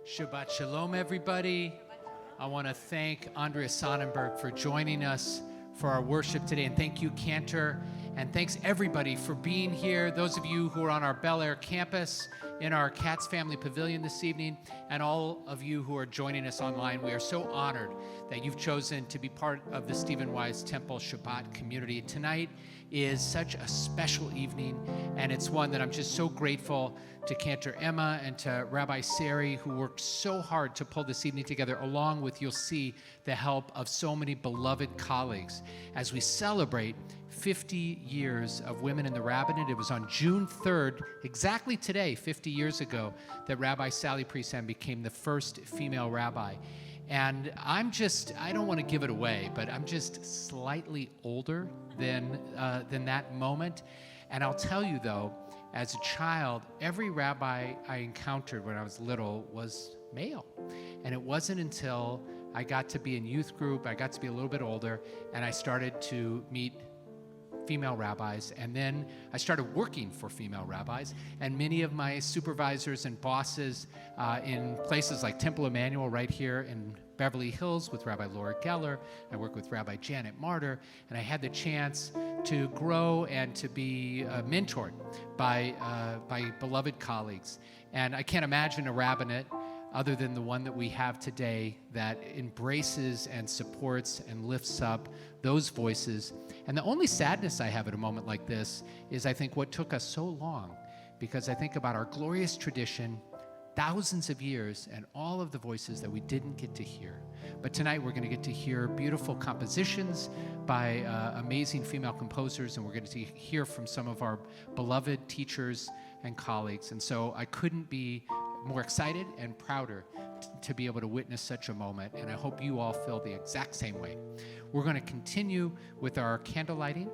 Shabbat Shalom, everybody. I want to thank Andrea Sonnenberg for joining us for our worship today. And thank you, Cantor. And thanks, everybody, for being here. Those of you who are on our Bel Air campus, in our Katz Family Pavilion this evening, and all of you who are joining us online. We are so honored that you've chosen to be part of the Stephen Wise Temple Shabbat community. Tonight is such a special evening, and it's one that I'm just so grateful to Cantor Emma and to Rabbi Sari, who worked so hard to pull this evening together, along with, you'll see, the help of so many beloved colleagues as we celebrate 50 years of women in the rabbinate. It was on June 3rd, exactly today, 50 years ago, that Rabbi Sally Priestham became the first female rabbi. And I don't want to give it away, but I'm just slightly older than that moment. And I'll tell you, though, as a child, every rabbi I encountered when I was little was male. And it wasn't until I got to be in youth group, I got to be a little bit older, and I started to meet female rabbis, and then I started working for female rabbis, and many of my supervisors and bosses in places like Temple Emmanuel right here in Beverly Hills with Rabbi Laura Geller. I work with Rabbi Janet Martyr, and I had the chance to grow and to be mentored by beloved colleagues. And I can't imagine a rabbinate other than the one that we have today that embraces and supports and lifts up those voices. And the only sadness I have at a moment like this is, I think, what took us so long, because I think about our glorious tradition, thousands of years, and all of the voices that we didn't get to hear. But tonight we're going to get to hear beautiful compositions by amazing female composers, and we're going to hear from some of our beloved teachers and colleagues. And so I couldn't be more excited and prouder to be able to witness such a moment, and I hope you all feel the exact same way. We're going to continue with our candle lighting,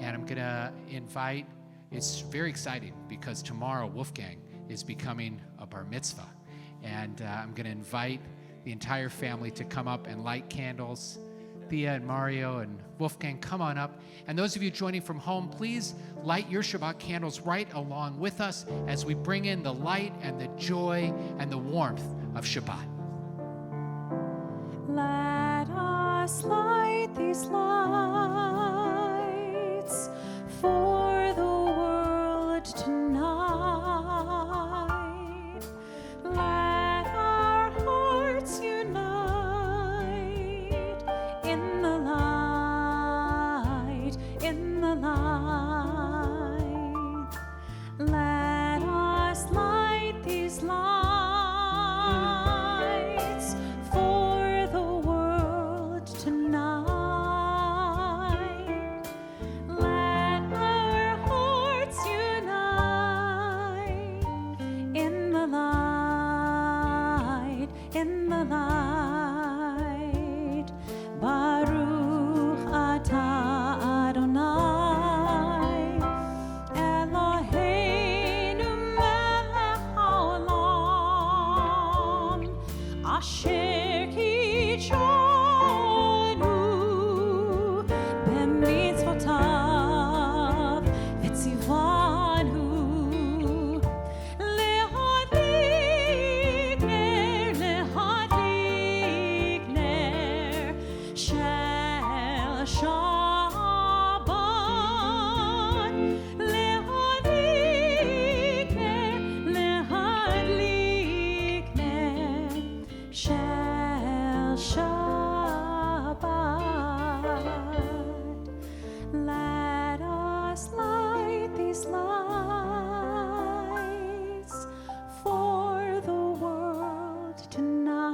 and I'm going to invite, it's very exciting because tomorrow Wolfgang is becoming a bar mitzvah, and I'm going to invite the entire family to come up and light candles. Thea and Mario and Wolfgang, come on up. And those of you joining from home, please light your Shabbat candles right along with us as we bring in the light and the joy and the warmth of Shabbat. Let us light these lights for the world tonight. Let our hearts unite in the light, in the light. Let us light these lights for the world tonight. Let our hearts unite in the light, in the light. Baruch atah Adonai, Eloheinu melech haolam, asher kitshanu b'mitzvotav v'tzivanu lehadlik ner shel Shabbat, lehadlik ner shel Shabbat. Let us light these lights for the world tonight.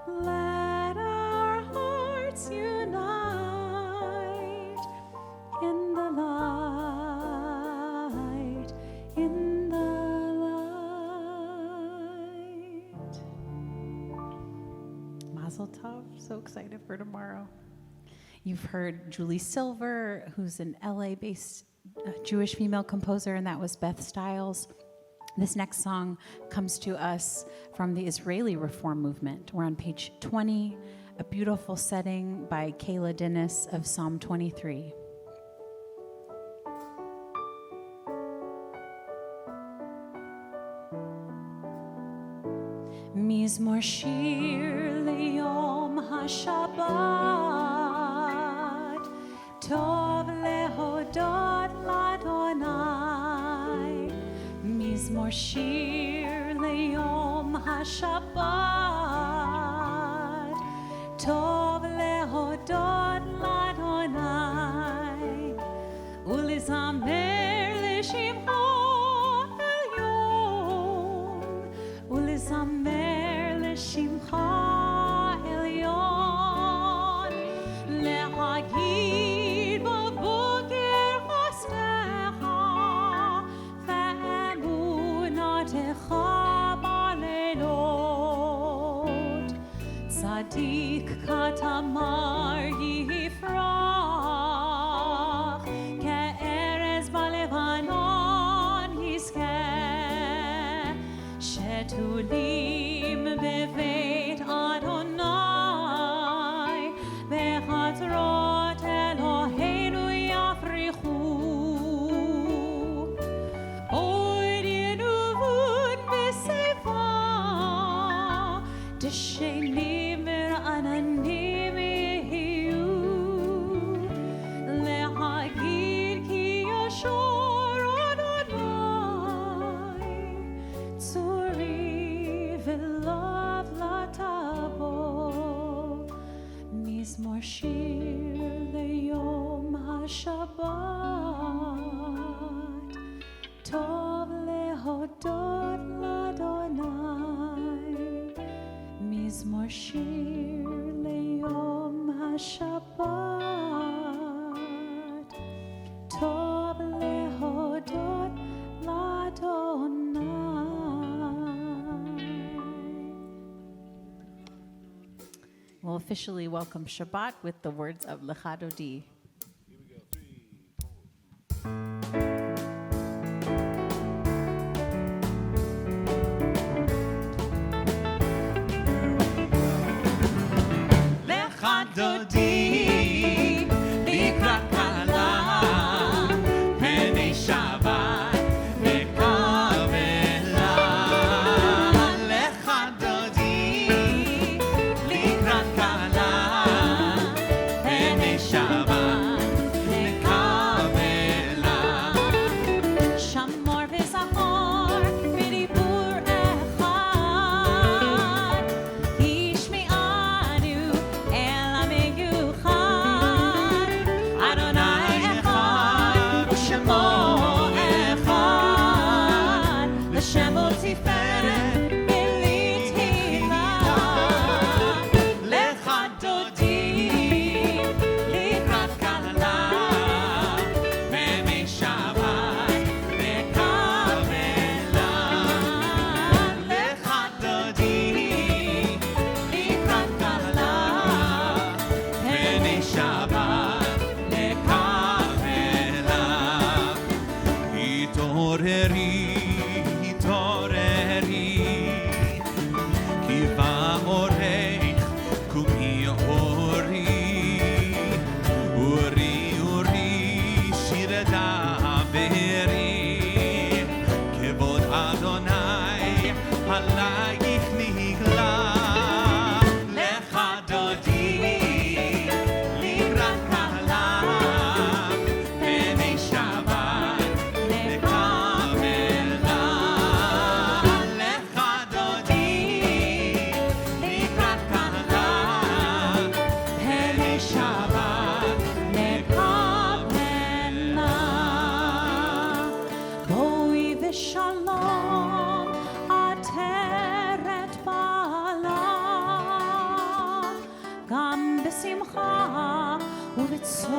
Let our hearts unite in the light, in the light. Mazel tov. So excited for tomorrow. You've heard Julie Silver, who's an LA-based Jewish female composer, and that was Beth Stiles. This next song comes to us from the Israeli Reform Movement. We're on page 20, a beautiful setting by Kayla Dennis of Psalm 23. מזמור שיר ליום השבת, טוב להודות לאדוני. מזמור שיר ליום השבת, טוב להודות לאדוני, ולזמר לשמחו עליון, ולזמר לשמך עליון, להגיד בבוקר חסדך ואמונתך בלילות. צדיק כתמר יפרח, כארז בלבנון יזכה, שתולים בבית אדוני, בחצרות אלוהינו יפרחו. עוד ינובון בשיבה, דשנים ורעננים יהיו, להגיד כי ישור אדוני, צורי ולאו לטבו. מזמור שיר ליום השבת, טוב להודות לאדוני. מזמור שיר ליום השבת, טוב להודות לאדוני. We'll officially welcome Shabbat with the words of Lecha Dodi. Lecha Dodi, לקראת כלה, פני שבת וקבלה. Lecha Dodi, לקראת כלה, פני שבת וקבלה. שמור וזכור בדיבור אחד, השמיענו אל המיוחד. אדוני אחד ושמו אחד, לשם ולתפארת ולתהילה. Lecha Dodi, לקראת כלה, פני שבת וקבלה. Lecha Dodi, לקראת כלה, פני שבת וקבלה. התעוררי, התעוררי, כי בא אורך, קומי אורי. אורי, אורי, שיר דברי, כבוד אדוני עלייך נגלה. Lecha Dodi, לקראת כלה, פני שבת וקבלה. Lecha Dodi, לקראת כלה, פני שבת לקבלה. בואי ושלום עטרת בעלה, גם בשמחה ובצהלה,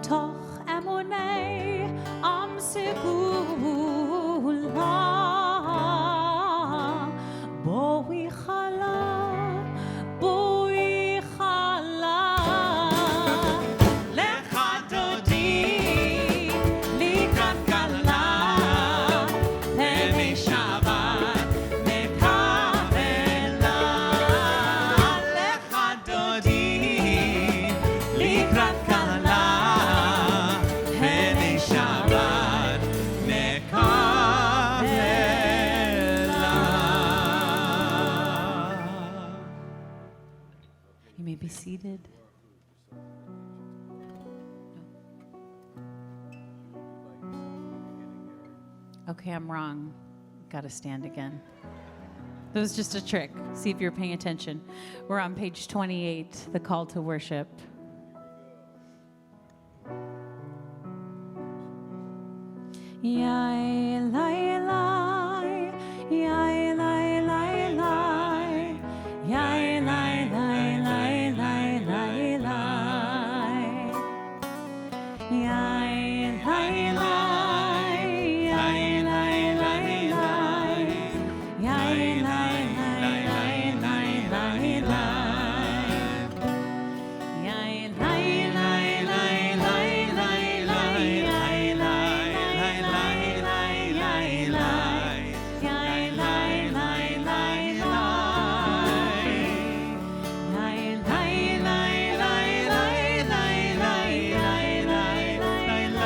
תוך אמוני עם סגולה. בואי חלה, בואי חלה. Lecha Dodi, לקראת כלה, פני שבת וקבלה. Lecha Dodi, seated. Okay, I'm wrong. Got to stand again. That was just a trick. See if you're paying attention. We're on page 28, the call to worship. Yai, lai, lai, yai, lai, lai, lai, yai, lai, lai, lai, lai, lai, lai, yai, lai, lai, yai, lai, lai, lai, yai, lai, lai, lai, lai, lai, lai, yai, lai, lai, lai, lai, lai, lai.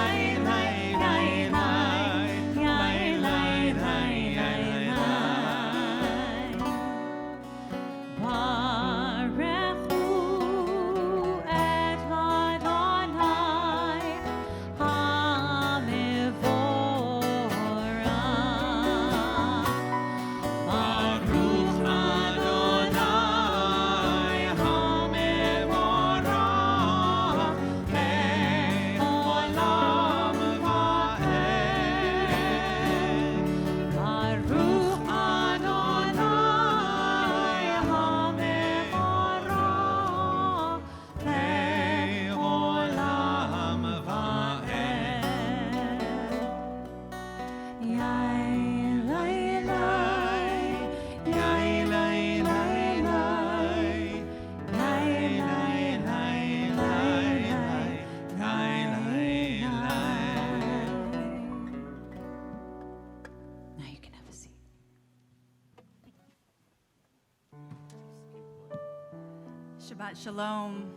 Shabbat Shalom.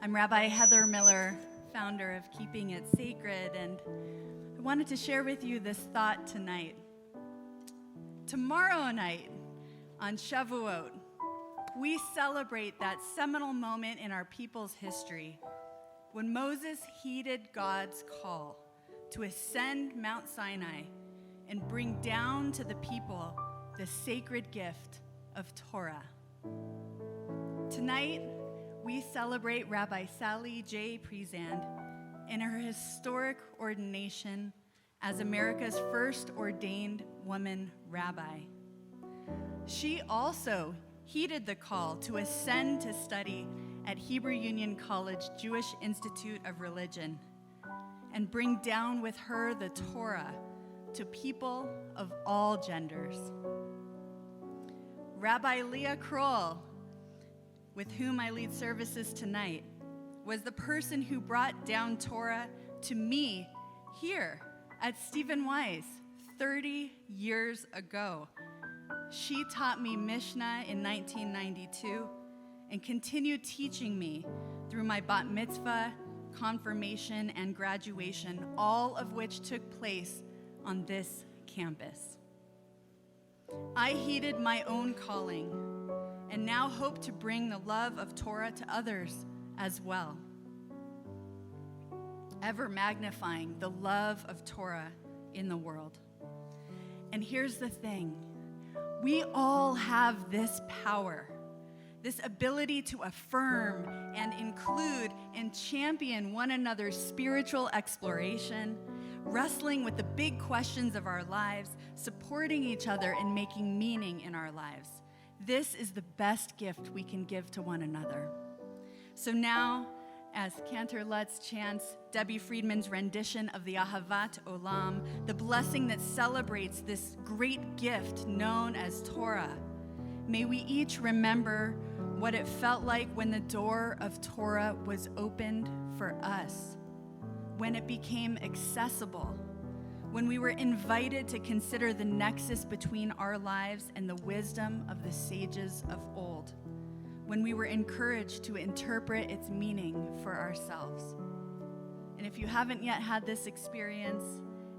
I'm Rabbi Heather Miller, founder of Keeping It Sacred, and I wanted to share with you this thought tonight. Tomorrow night, on Shavuot, we celebrate that seminal moment in our people's history when Moses heeded God's call to ascend Mount Sinai and bring down to the people the sacred gift of Torah. Tonight, we celebrate Rabbi Sally J. Prezand in her historic ordination as America's first ordained woman rabbi. She also heeded the call to ascend to study at Hebrew Union College Jewish Institute of Religion and bring down with her the Torah to people of all genders. Rabbi Leah Kroll, with whom I lead services tonight, was the person who brought down Torah to me here at Stephen Wise 30 years ago. She taught me Mishnah in 1992 and continued teaching me through my bat mitzvah, confirmation, and graduation, all of which took place on this campus. I heeded my own calling and now hope to bring the love of Torah to others as well, ever magnifying the love of Torah in the world. And here's the thing, we all have this power, this ability to affirm and include and champion one another's spiritual exploration, wrestling with the big questions of our lives, supporting each other and making meaning in our lives. This is the best gift we can give to one another. So now, as Cantor Lutz chants Debbie Friedman's rendition of the Ahavat Olam, the blessing that celebrates this great gift known as Torah, may we each remember what it felt like when the door of Torah was opened for us, when it became accessible, when we were invited to consider the nexus between our lives and the wisdom of the sages of old, when we were encouraged to interpret its meaning for ourselves. And if you haven't yet had this experience,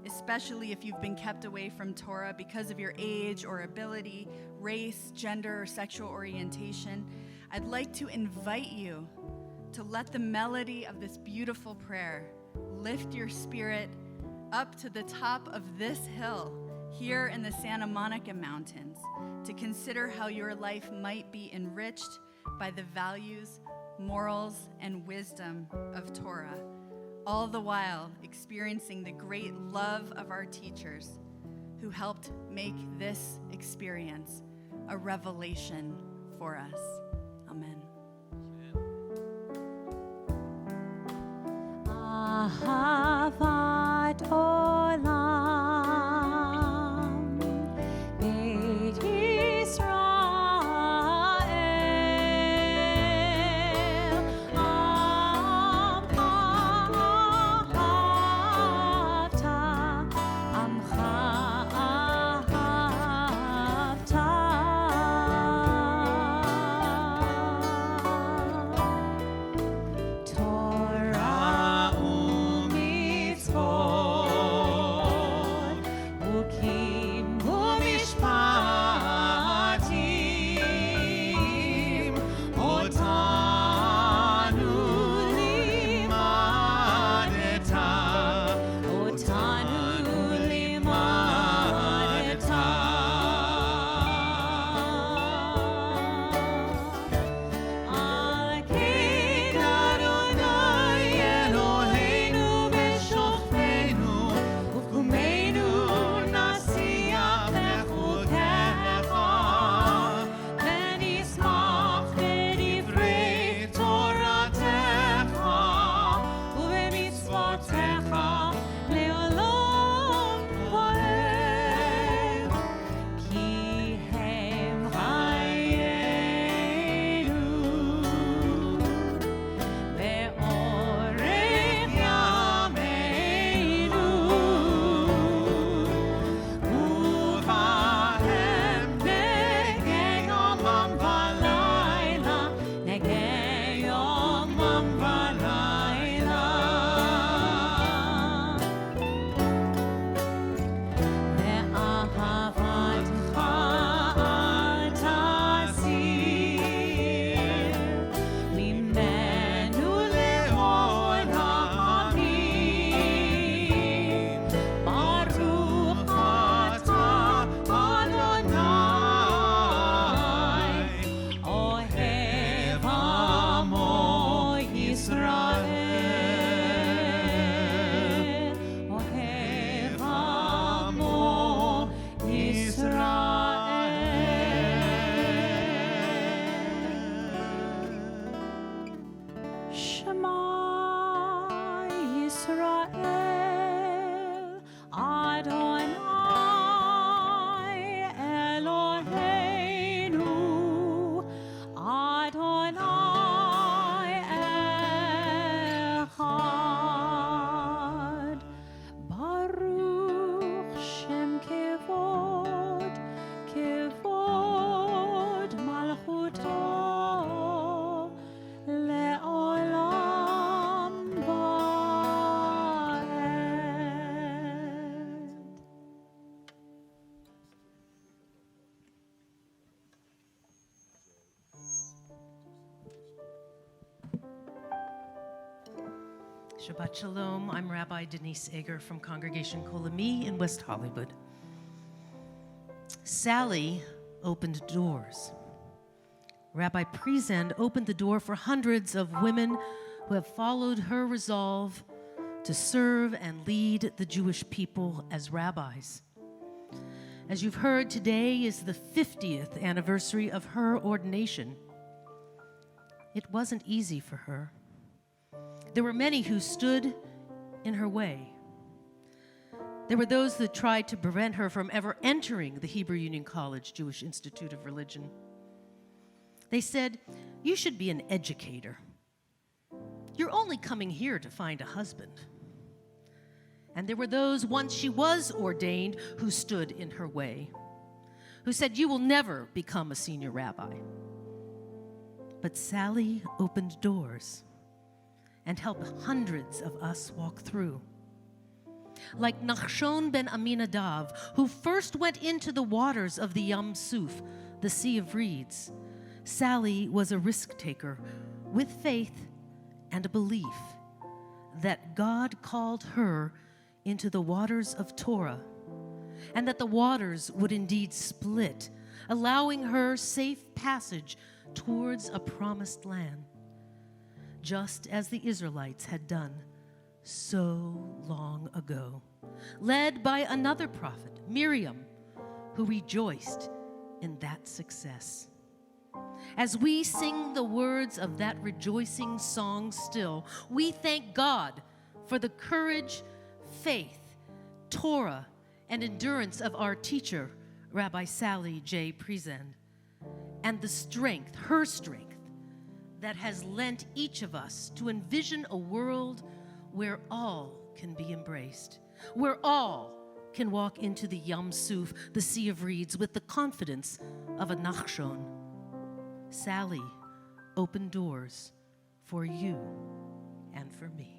especially if you've been kept away from Torah because of your age or ability, race, gender, or sexual orientation, I'd like to invite you to let the melody of this beautiful prayer lift your spirit up to the top of this hill here in the Santa Monica Mountains to consider how your life might be enriched by the values, morals, and wisdom of Torah, all the while experiencing the great love of our teachers who helped make this experience a revelation for us. Amen. Ahavat olam, Beit Yisrael, Amcha ahavta, Amcha ahavta. Torah u'mitzvot, Hukim u'mishpatim, Otanu limadeta, Otanu limadeta. Al King Adonai Eloheinu b'shofteinu, ufkumenu nasiach lechukecha, v'nismach b'divrei Toratecha, u'b'mitzvotecha le'olam va'ed. Ki hem chayenu, ve'orech yameinu, uvahem negei yomam v'layla, negei yomam v'layla. Ve'ahavatcha al tasir, mimenu le'olam amin. Baruch atah Adonai, ohev amo Yisrael, ohev amo Yisrael. Shema Yisrael, Adonai Eloheinu, Adonai Echad. Baruch Shem Kevod, Kevod Malchuto, Le'olam va'ed. Shabbat Shalom. I'm Rabbi Denise Eger from Congregation Kol Ami in West Hollywood. Sally opened doors. Rabbi Prezend opened the door for hundreds of women who have followed her resolve to serve and lead the Jewish people as rabbis. As you've heard, today is the 50th anniversary of her ordination. It wasn't easy for her. There were many who stood in her way. There were those that tried to prevent her from ever entering the Hebrew Union College Jewish Institute of Religion. They said, "You should be an educator. You're only coming here to find a husband." And there were those, once she was ordained, who stood in her way, who said, "You will never become a senior rabbi." But Sally opened doors and helped hundreds of us walk through. Like Nachshon ben Aminadav, who first went into the waters of the Yam Suf, the Sea of Reeds, Sally was a risk taker with faith and a belief that God called her into the waters of Torah, and that the waters would indeed split, allowing her safe passage towards a promised land, just as the Israelites had done so long ago, led by another prophet, Miriam, who rejoiced in that success. As we sing the words of that rejoicing song still, we thank God for the courage, faith, Torah, and endurance of our teacher, Rabbi Sally J. Presend, and the strength, her strength, that has lent each of us to envision a world where all can be embraced, where all can walk into the Yam Suf, the Sea of Reeds, with the confidence of a Nachshon. Sally opened doors for you and for me.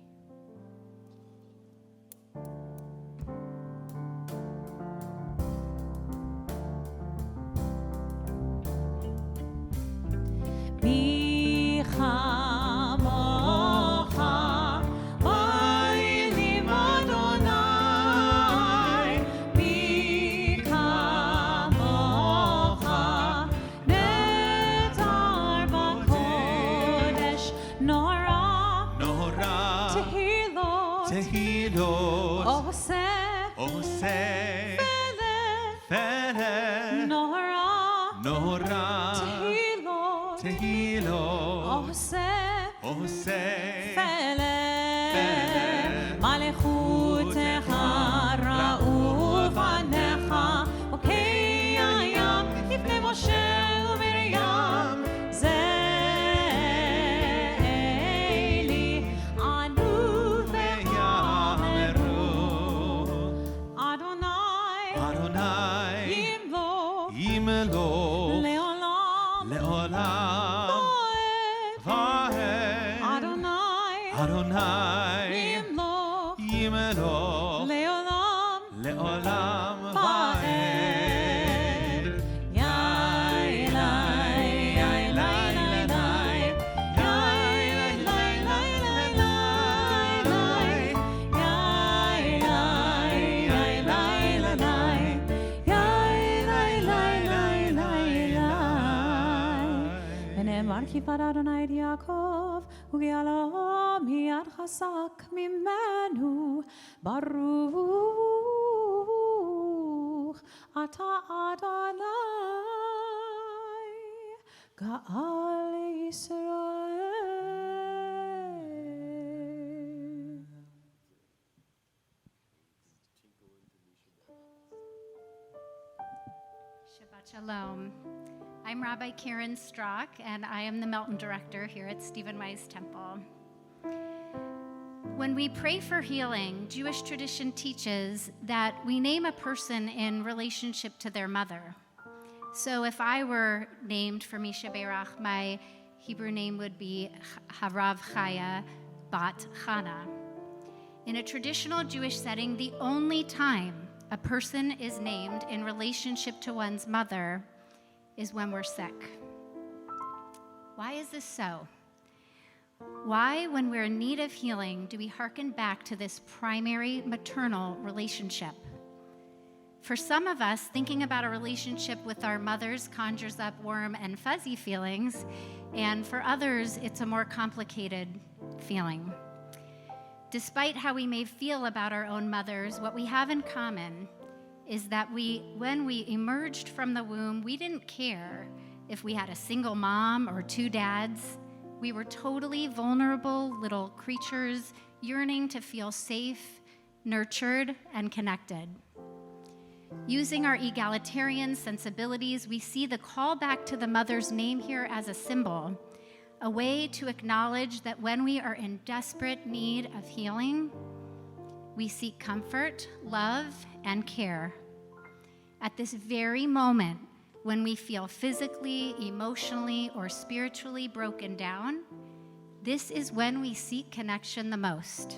כיפת אדוני את יעקב, וגאלה מיד חזק ממנו, ברוך אתה אדוני, גאל ישראל. Shabbat Shalom. I'm Rabbi Karen Strock, and I am the Melton Director here at Stephen Wise Temple. When we pray for healing, Jewish tradition teaches that we name a person in relationship to their mother. So if I were named for Misha Berach, my Hebrew name would be Harav Chaya Bat Chana. In a traditional Jewish setting, the only time a person is named in relationship to one's mother is when we're sick. Why is this so? Why, when we're in need of healing, do we hearken back to this primary maternal relationship? For some of us, thinking about a relationship with our mothers conjures up warm and fuzzy feelings, and for others, it's a more complicated feeling. Despite how we may feel about our own mothers, what we have in common is that when we emerged from the womb, we didn't care if we had a single mom or two dads. We were totally vulnerable little creatures yearning to feel safe, nurtured, and connected. Using our egalitarian sensibilities, we see the call back to the mother's name here as a symbol, a way to acknowledge that when we are in desperate need of healing, we seek comfort, love, and care. At this very moment, when we feel physically, emotionally, or spiritually broken down, this is when we seek connection the most.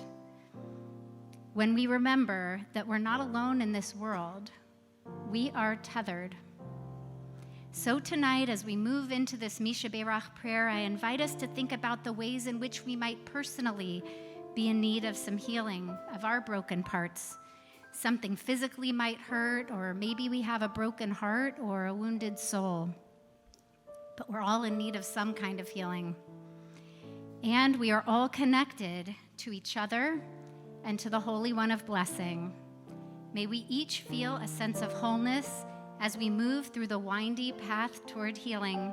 When we remember that we're not alone in this world, we are tethered. So tonight, as we move into this Misha Berach prayer, I invite us to think about the ways in which we might personally be in need of some healing of our broken parts. Something physically might hurt, or maybe we have a broken heart or a wounded soul. But we're all in need of some kind of healing. And we are all connected to each other and to the Holy One of Blessing. May we each feel a sense of wholeness as we move through the windy path toward healing,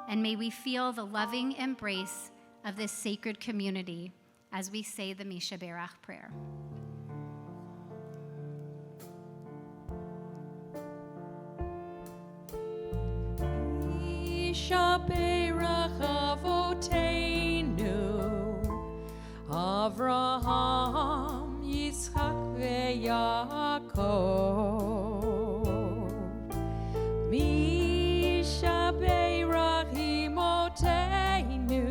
and may we feel the loving embrace of this sacred community as we say the Misha Berach prayer. Misha Berach Avoteinu, Avraham, Yitzchak, veYaakov. Misha Berach Imoteinu,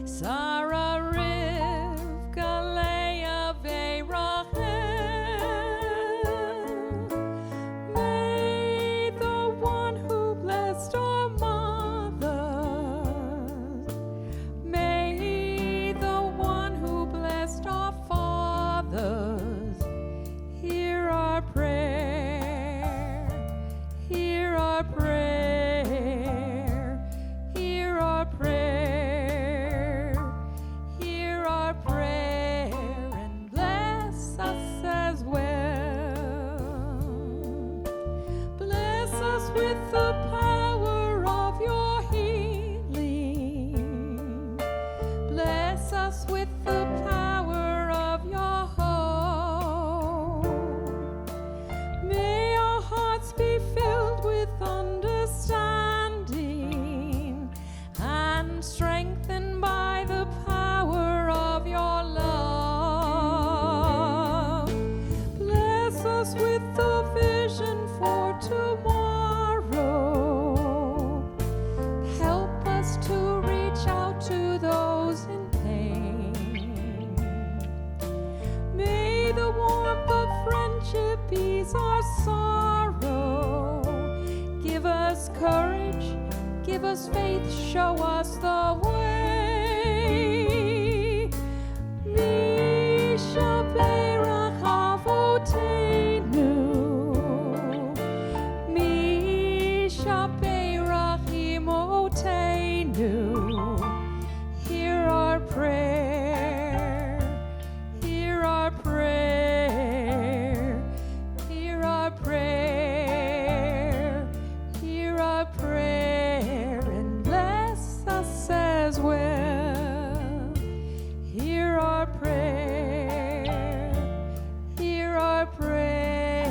Sarah, Rivka, Leah, veRachel. May the one who blessed our mothers, may the one who blessed our fathers, hear our prayer, hear our prayer, hear our prayer, hear our prayer, and bless us as well. Bless us with the power of your healing. Bless us with the power of your hope. May our hearts be filled with understanding and strengthened by the power of your love. Bless us with the vision for tomorrow. Help us to reach out to those in pain. May the warmth of friendship ease our sorrow. Give us courage, give us faith, show us the way. Misha Berach Avoteinu, Misha Berach Imoteinu. Hear our prayer, hear our prayer, hear our prayer, hear our prayer, and bless us as well. Hear our prayer, hear our prayer,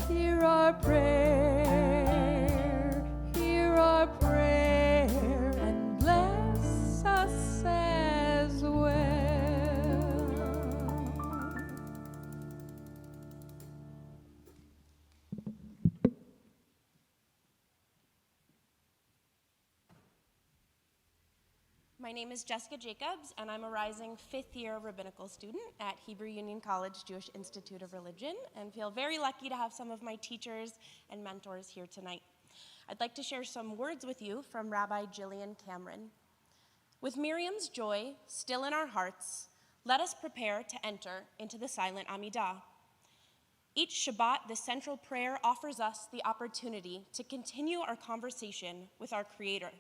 hear our prayer, hear our prayer, and bless us as well. My name is Jessica Jacobs, and I'm a rising fifth-year rabbinical student at Hebrew Union College Jewish Institute of Religion, and feel very lucky to have some of my teachers and mentors here tonight. I'd like to share some words with you from Rabbi Jillian Cameron. With Miriam's joy still in our hearts, let us prepare to enter into the silent Amidah. Each Shabbat, the central prayer offers us the opportunity to continue our conversation with our Creator,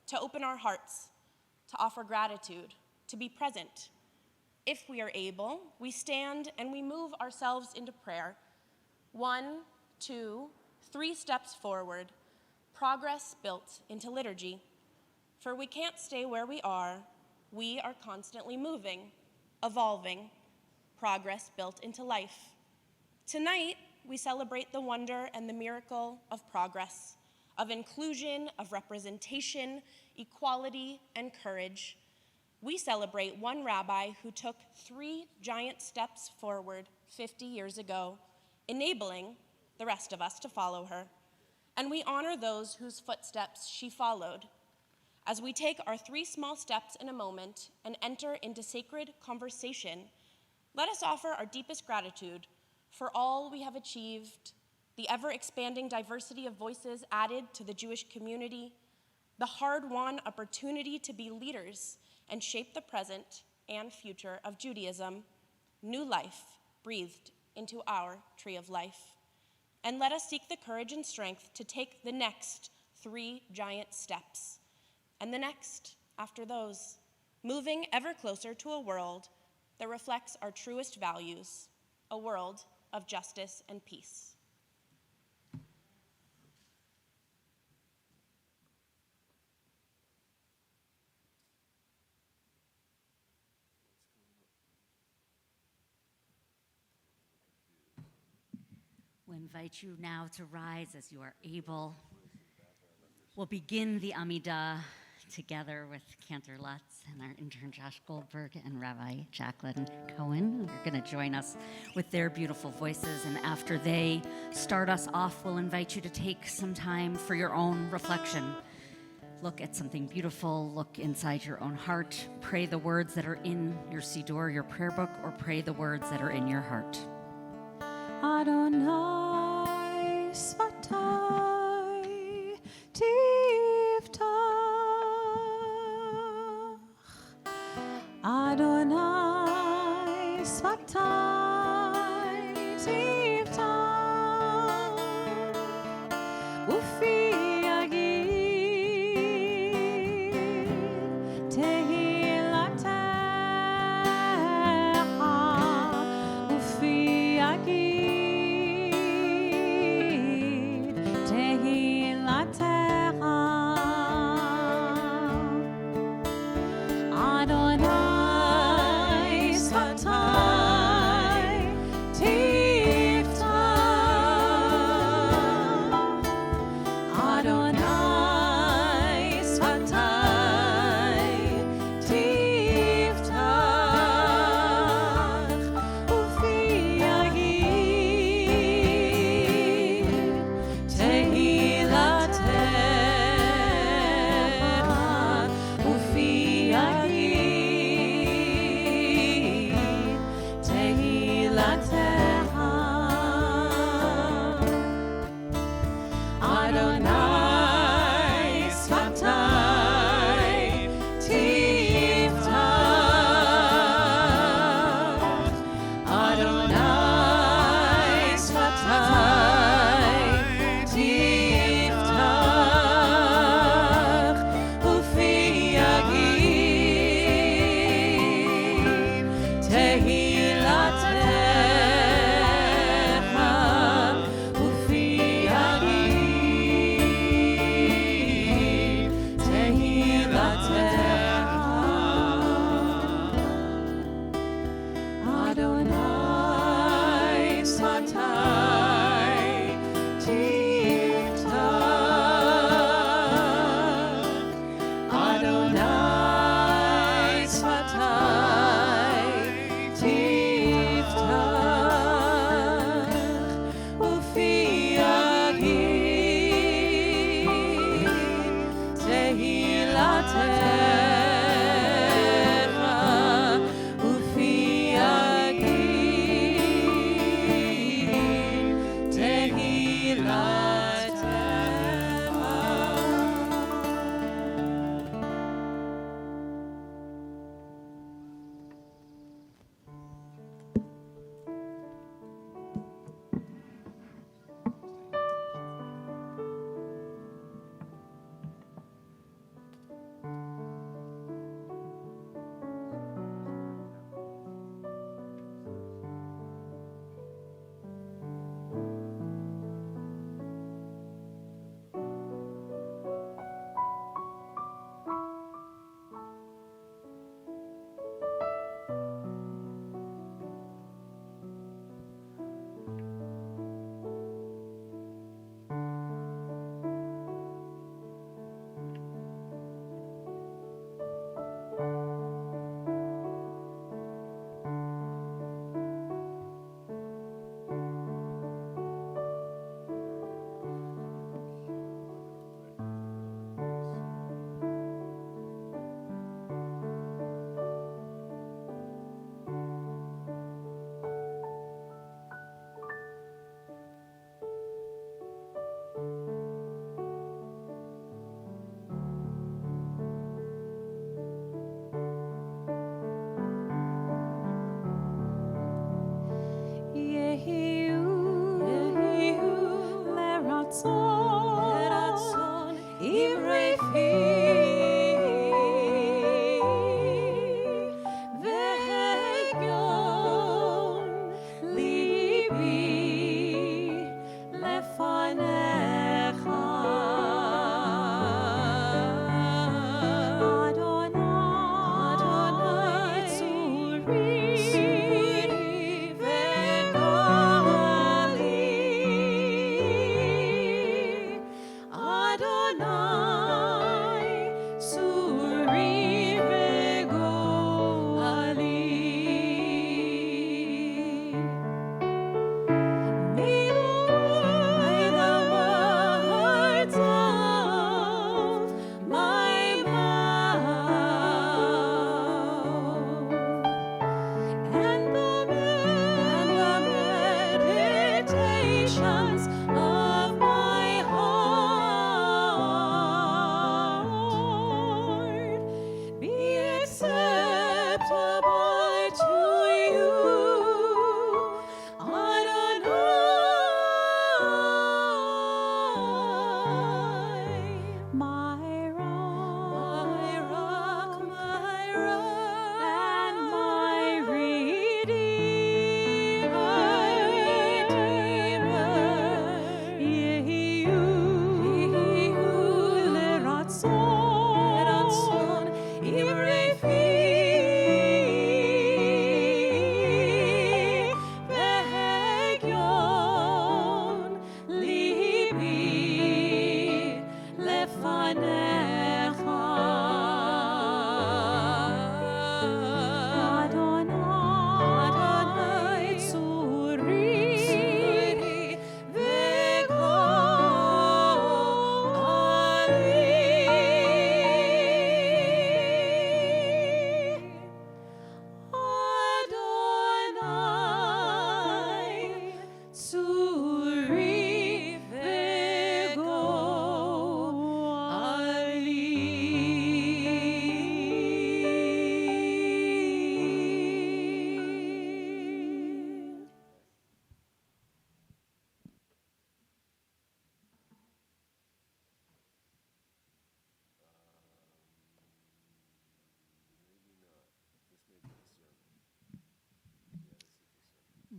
to open our hearts, to offer gratitude, to be present. If we are able, we stand and we move ourselves into prayer. 1, 2, 3 steps forward, progress built into liturgy. For we can't stay where we are constantly moving, evolving, progress built into life. Tonight, we celebrate the wonder and the miracle of progress, of inclusion, of representation, equality, and courage. We celebrate one rabbi who took 3 giant steps forward 50 years ago, enabling the rest of us to follow her. And we honor those whose footsteps she followed. As we take our 3 small steps in a moment and enter into sacred conversation, let us offer our deepest gratitude for all we have achieved the ever-expanding diversity of voices added to the Jewish community, the hard-won opportunity to be leaders and shape the present and future of Judaism, new life breathed into our tree of life. And let us seek the courage and strength to take the next 3 giant steps, and the next after those, moving ever closer to a world that reflects our truest values, a world of justice and peace. We'll invite you now to rise as you are able. We'll begin the Amidah together with Cantor Lutz and our intern Josh Goldberg and Rabbi Jacqueline Cohen, who are going to join us with their beautiful voices. And after they start us off, we'll invite you to take some time for your own reflection. Look at something beautiful, look inside your own heart, pray the words that are in your Siddur, your prayer book, or pray the words that are in your heart. Adonai Svatai Tiftach, Adonai Svatai Tiftach, Ufi Yagid Tehilatecha, Ufi Yagid Adonai Svatai Tiftach, Adonai Svatai Tiftach, Ufi Yagid Tehilatecha, Ufi Yagid Tehilatecha. Adonai Svatai Tiftach, Adonai Svatai Tiftach, Ufi Yagid Tehilatecha, Ufi Yagid Tehilatecha. Adonai Svatai Tiftach, Adonai Svatai Tiftach, Ufi Yagid Tehilatecha, Ufi Yagid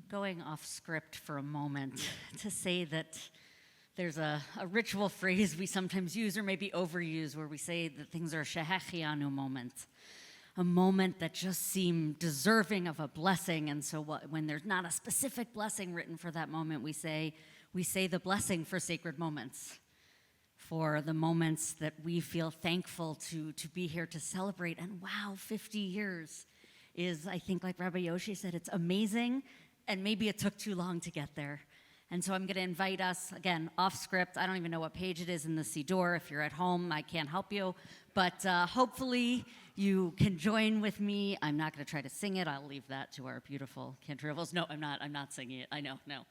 Going off script for a moment to say that there's a ritual phrase we sometimes use or maybe overuse where we say that things are shehechianu moment, a moment that just seem deserving of a blessing. And so when there's not a specific blessing written for that moment, we say the blessing for sacred moments, for the moments that we feel thankful to be here to celebrate. And wow, 50 years is, I think, like Rabbi Yoshi said, it's amazing. And maybe it took too long to get there. And so I'm going to invite us, again, off script. I don't even know what page it is in the Siddur. If you're at home, I can't help you. But hopefully you can join with me. I'm not going to try to sing it. I'll leave that to our beautiful cantorevals. No, I'm not singing it. I know, no.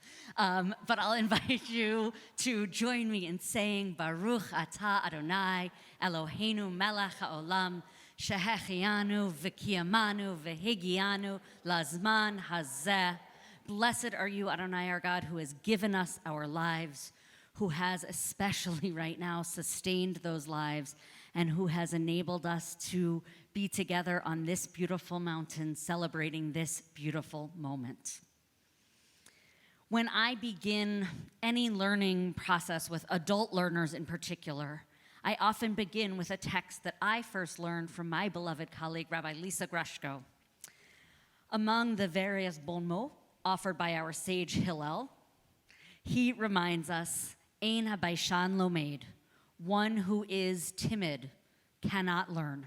But I'll invite you to join me in saying, Baruch Atah Adonai, Eloheinu melech haolam, shehechianu v'kiyamanu v'higianu lazman hazeh. Blessed are you, Adonai, our God, who has given us our lives, who has especially right now sustained those lives, and who has enabled us to be together on this beautiful mountain celebrating this beautiful moment. When I begin any learning process with adult learners in particular, I often begin with a text that I first learned from my beloved colleague, Rabbi Lisa Greshko. Among the various bon mots offered by our sage Hillel, he reminds us, Ein habaishan lomed, one who is timid cannot learn.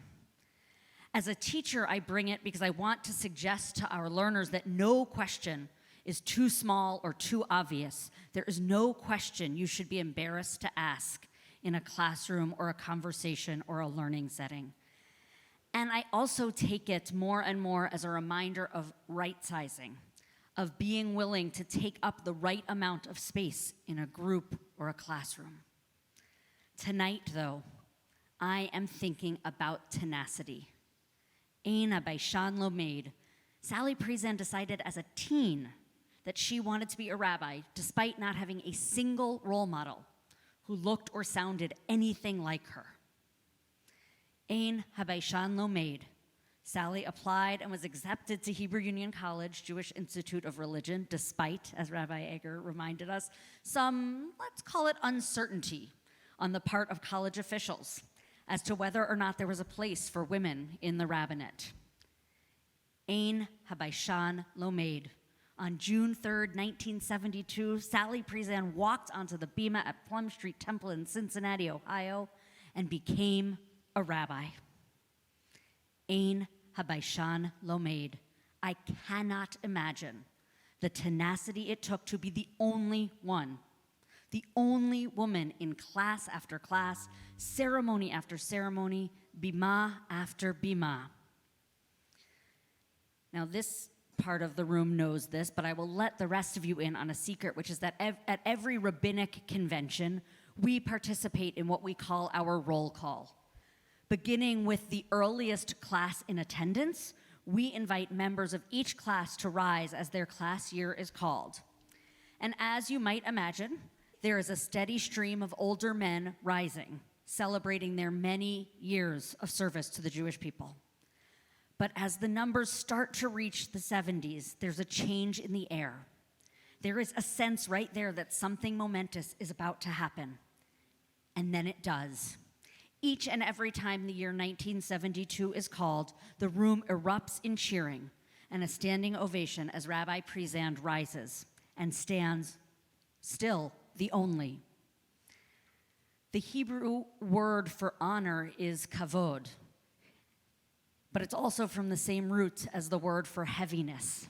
As a teacher, I bring it because I want to suggest to our learners that no question is too small or too obvious. There is no question you should be embarrassed to ask in a classroom or a conversation or a learning setting. And I also take it more and more as a reminder of right-sizing, of being willing to take up the right amount of space in a group or a classroom. Tonight, though, I am thinking about tenacity. Ein habaishan lomed. Sally Priesen decided as a teen that she wanted to be a rabbi, despite not having a single role model who looked or sounded anything like her. Ein habaishan lomed. Sally applied and was accepted to Hebrew Union College, Jewish Institute of Religion, despite, as Rabbi Eger reminded us, some, let's call it uncertainty on the part of college officials as to whether or not there was a place for women in the rabbinate. Ein Habaishan Lomed. On June 3rd, 1972, Sally Priesand walked onto the bima at Plum Street Temple in Cincinnati, Ohio, and became a rabbi. Ein Habaishan Lomed. I cannot imagine the tenacity it took to be the only one, the only woman in class after class, ceremony after ceremony, bima after bima. Now, this part of the room knows this, but I will let the rest of you in on a secret, which is that at every rabbinic convention, we participate in what we call our roll call. Beginning with the earliest class in attendance, we invite members of each class to rise as their class year is called. And as you might imagine, there is a steady stream of older men rising, celebrating their many years of service to the Jewish people. But as the numbers start to reach the 70s, there's a change in the air. There is a sense right there that something momentous is about to happen. And then it does. Each and every time the year 1972 is called, the room erupts in cheering and a standing ovation as Rabbi Priesand rises and stands still the only. The Hebrew word for honor is kavod, but it's also from the same root as the word for heaviness.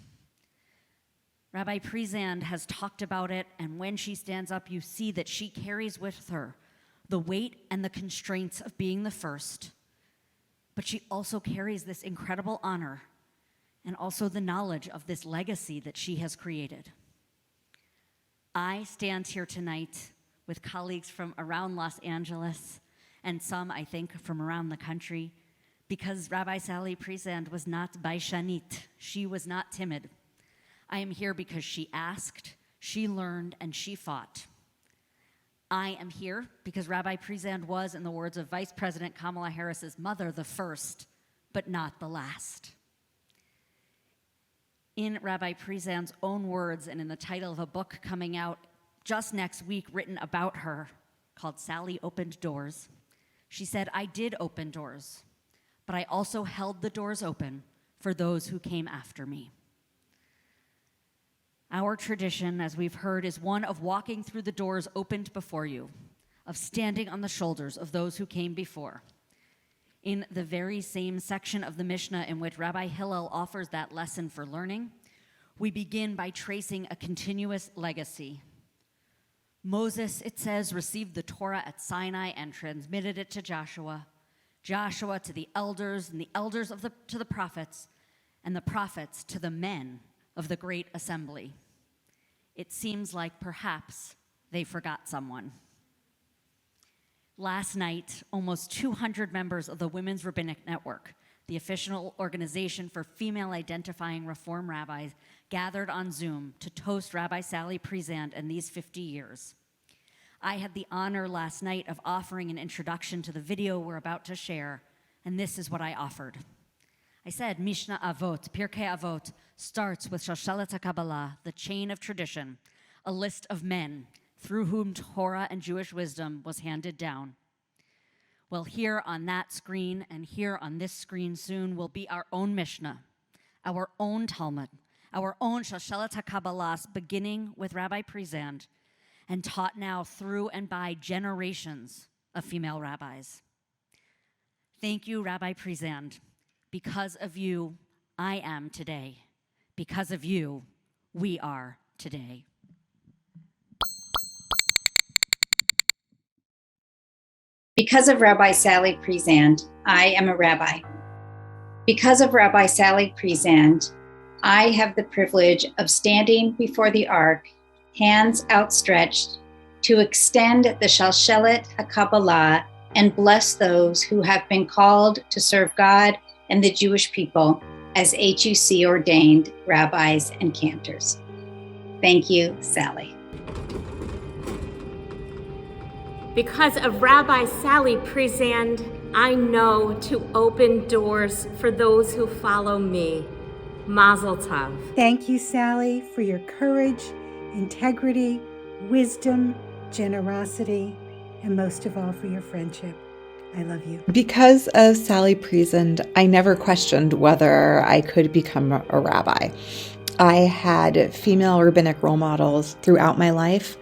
Rabbi Priesand has talked about it, and when she stands up, you see that she carries with her the weight and the constraints of being the first, but she also carries this incredible honor and also the knowledge of this legacy that she has created. I stand here tonight with colleagues from around Los Angeles and some, I think, from around the country, because Rabbi Sally Priesand was not baishanit. She was not timid. I am here because she asked, she learned, and she fought. I am here because Rabbi Priesand was, in the words of Vice President Kamala Harris's mother, the first, but not the last. In Rabbi Priesand's own words, and in the title of a book coming out just next week written about her, called Sally Opened Doors, she said, "I did open doors, but I also held the doors open for those who came after me." Our tradition, as we've heard, is one of walking through the doors opened before you, of standing on the shoulders of those who came before. In the very same section of the Mishnah in which Rabbi Hillel offers that lesson for learning, we begin by tracing a continuous legacy. Moses, it says, received the Torah at Sinai and transmitted it to Joshua, Joshua to the elders, and the elders to the prophets, and the prophets to the men of the great assembly. It seems like perhaps they forgot someone. Last night, almost 200 members of the Women's Rabbinic Network, the official organization for female-identifying Reform rabbis, gathered on Zoom to toast Rabbi Sally Priesand and these 50 years. I had the honor last night of offering an introduction to the video we're about to share, and this is what I offered. I said, Mishnah Avot, Pirkei Avot, starts with Shalshelet HaKabbalah, the chain of tradition, a list of men through whom Torah and Jewish wisdom was handed down. Well, here on that screen and here on this screen soon will be our own Mishnah, our own Talmud, our own Shalshelet HaKabbalah, beginning with Rabbi Priesand and taught now through and by generations of female rabbis. Thank you, Rabbi Priesand. Because of you, I am today. Because of you, we are today. Because of Rabbi Sally Priesand, I am a rabbi. Because of Rabbi Sally Priesand, I have the privilege of standing before the ark, hands outstretched, to extend the Shalshelet HaKabbalah and bless those who have been called to serve God and the Jewish people as HUC ordained rabbis and cantors. Thank you, Sally. Because of Rabbi Sally Priesand, I know to open doors for those who follow me. Mazel tov. Thank you, Sally, for your courage, integrity, wisdom, generosity, and most of all for your friendship. I love you. Because of Sally Presand, I never questioned whether I could become a rabbi. I had female rabbinic role models throughout my life.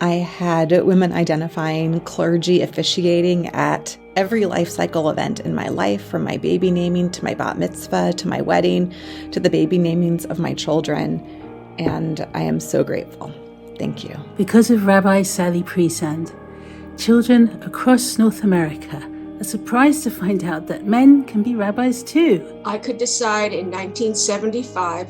I had women identifying clergy officiating at every life cycle event in my life, from my baby naming to my bat mitzvah to my wedding to the baby namings of my children. And I am so grateful. Thank you. Because of Rabbi Sally Presand, children across North America are surprised to find out that men can be rabbis too. I could decide in 1975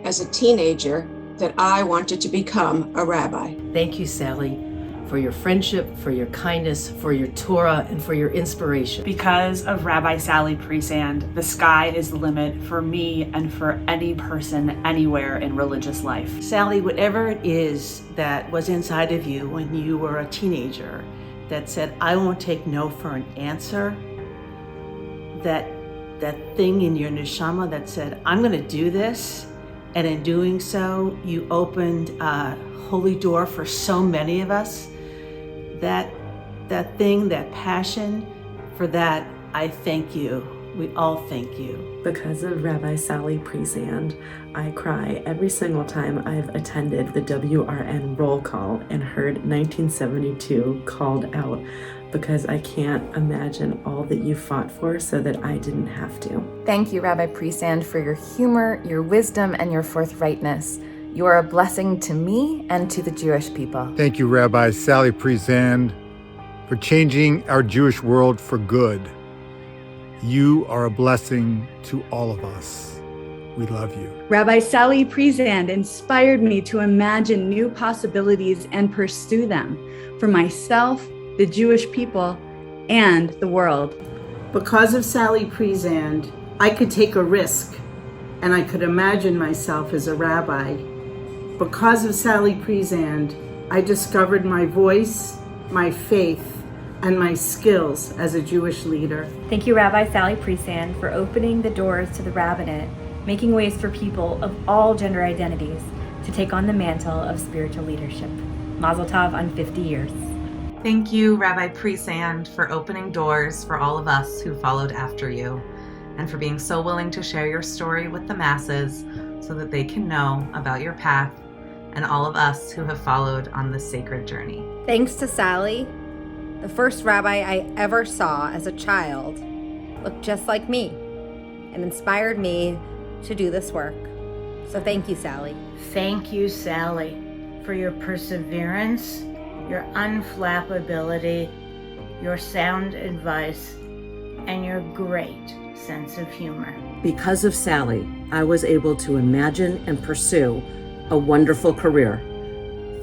as a teenager that I wanted to become a rabbi. Thank you, Sally, for your friendship, for your kindness, for your Torah, and for your inspiration. Because of Rabbi Sally Presand, the sky is the limit for me and for any person anywhere in religious life. Sally, whatever it is that was inside of you when you were a teenager that said, I won't take no for an answer, that thing in your neshama that said, I'm going to do this, and in doing so, you opened a holy door for so many of us. That thing, that passion, for that, I thank you. We all thank you. Because of Rabbi Sally Presand, I cry every single time I've attended the WRN roll call and heard 1972 called out, because I can't imagine all that you fought for so that I didn't have to. Thank you, Rabbi Presand, for your humor, your wisdom, and your forthrightness. You are a blessing to me and to the Jewish people. Thank you, Rabbi Sally Presand, for changing our Jewish world for good. You are a blessing to all of us. We love you. Rabbi Sally Presand inspired me to imagine new possibilities and pursue them for myself, the Jewish people, and the world. Because of Sally Presand, I could take a risk and I could imagine myself as a rabbi. Because of Sally Presand, I discovered my voice, my faith, and my skills as a Jewish leader. Thank you, Rabbi Sally Presand, for opening the doors to the rabbinate, making ways for people of all gender identities to take on the mantle of spiritual leadership. Mazel tov on 50 years. Thank you, Rabbi Presand, for opening doors for all of us who followed after you, and for being so willing to share your story with the masses so that they can know about your path and all of us who have followed on this sacred journey. Thanks to Sally, the first rabbi I ever saw as a child looked just like me and inspired me to do this work. So thank you, Sally. Thank you, Sally, for your perseverance, your unflappability, your sound advice, and your great sense of humor. Because of Sally, I was able to imagine and pursue a wonderful career.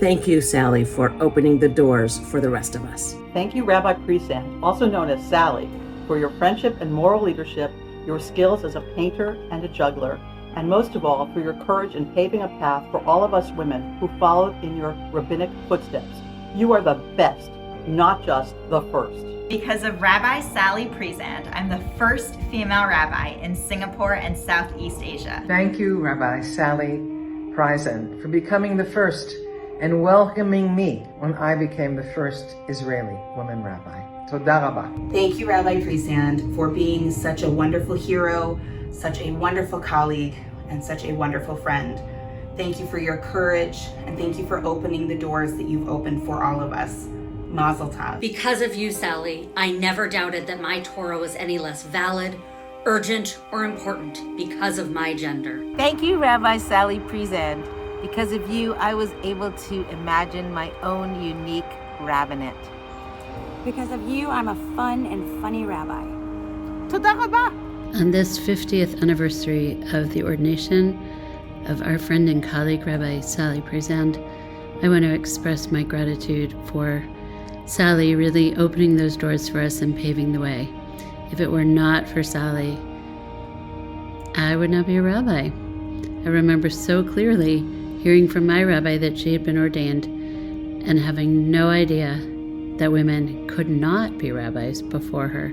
Thank you, Sally, for opening the doors for the rest of us. Thank you, Rabbi Presand, also known as Sally, for your friendship and moral leadership, your skills as a painter and a juggler, and most of all, for your courage in paving a path for all of us women who followed in your rabbinic footsteps. You are the best, not just the first. Because of Rabbi Sally Presand, I'm the first female rabbi in Singapore and Southeast Asia. Thank you, Rabbi Sally Presand, for becoming the first and welcoming me when I became the first Israeli woman rabbi. Toda rabba. Thank you, Rabbi Presand, for being such a wonderful hero, such a wonderful colleague, and such a wonderful friend. Thank you for your courage, and thank you for opening the doors that you've opened for all of us. Mazel tov. Because of you, Sally, I never doubted that my Torah was any less valid, urgent, or important because of my gender. Thank you, Rabbi Sally Presand. Because of you, I was able to imagine my own unique rabbinate. Because of you, I'm a fun and funny rabbi. Toda rabba. On this 50th anniversary of the ordination of our friend and colleague, Rabbi Sally Presand, I want to express my gratitude for Sally really opening those doors for us and paving the way. If it were not for Sally, I would not be a rabbi. I remember so clearly hearing from my rabbi that she had been ordained and having no idea that women could not be rabbis before her.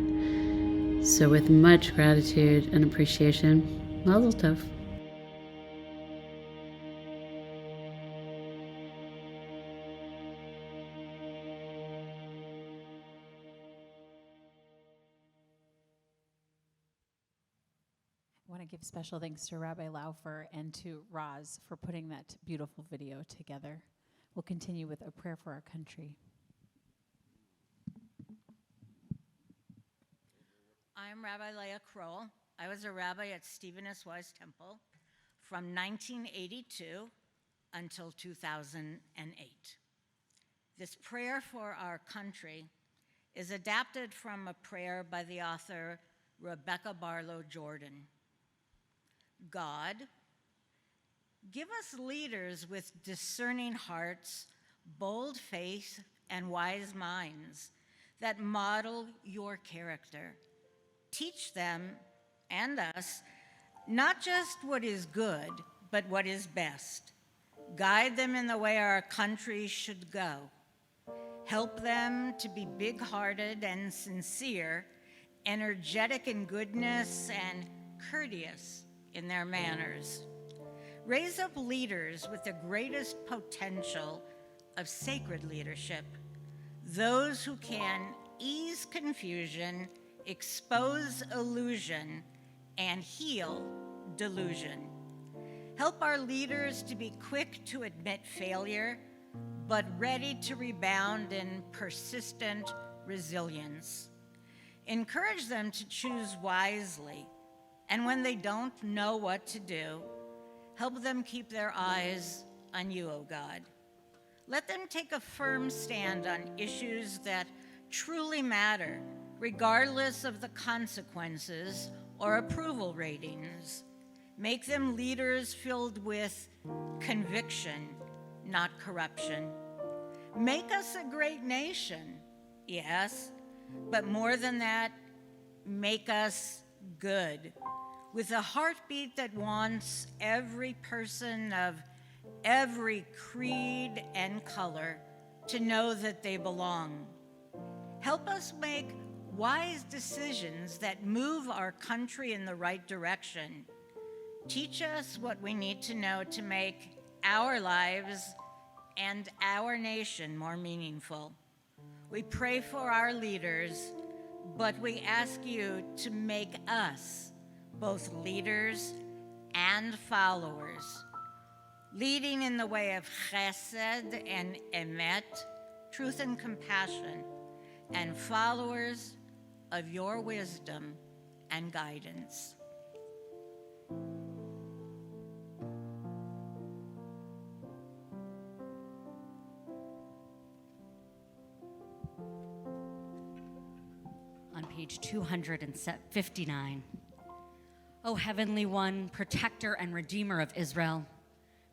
So with much gratitude and appreciation, Mazel Tov. I want to give special thanks to Rabbi Laufer and to Roz for putting that beautiful video together. We'll continue with a prayer for our country. I'm Rabbi Leah Kroll. I was a rabbi at Stephen S. Wise Temple from 1982 until 2008. This prayer for our country is adapted from a prayer by the author Rebecca Barlow Jordan. God, give us leaders with discerning hearts, bold faith, and wise minds that model your character. Teach them and us not just what is good, but what is best. Guide them in the way our country should go. Help them to be big-hearted and sincere, energetic in goodness, and courteous in their manners. Raise up leaders with the greatest potential of sacred leadership, those who can ease confusion, expose illusion, and heal delusion. Help our leaders to be quick to admit failure, but ready to rebound in persistent resilience. Encourage them to choose wisely, and when they don't know what to do, help them keep their eyes on you, O God. Let them take a firm stand on issues that truly matter, regardless of the consequences or approval ratings. Make them leaders filled with conviction, not corruption. Make us a great nation, yes, but more than that, make us good, with a heartbeat that wants every person of every creed and color to know that they belong. Help us make wise decisions that move our country in the right direction. Teach us what we need to know to make our lives and our nation more meaningful. We pray for our leaders, but we ask you to make us both leaders and followers, leading in the way of chesed and emet, truth and compassion, and followers of your wisdom and guidance. On page 259. O Heavenly One, protector and redeemer of Israel,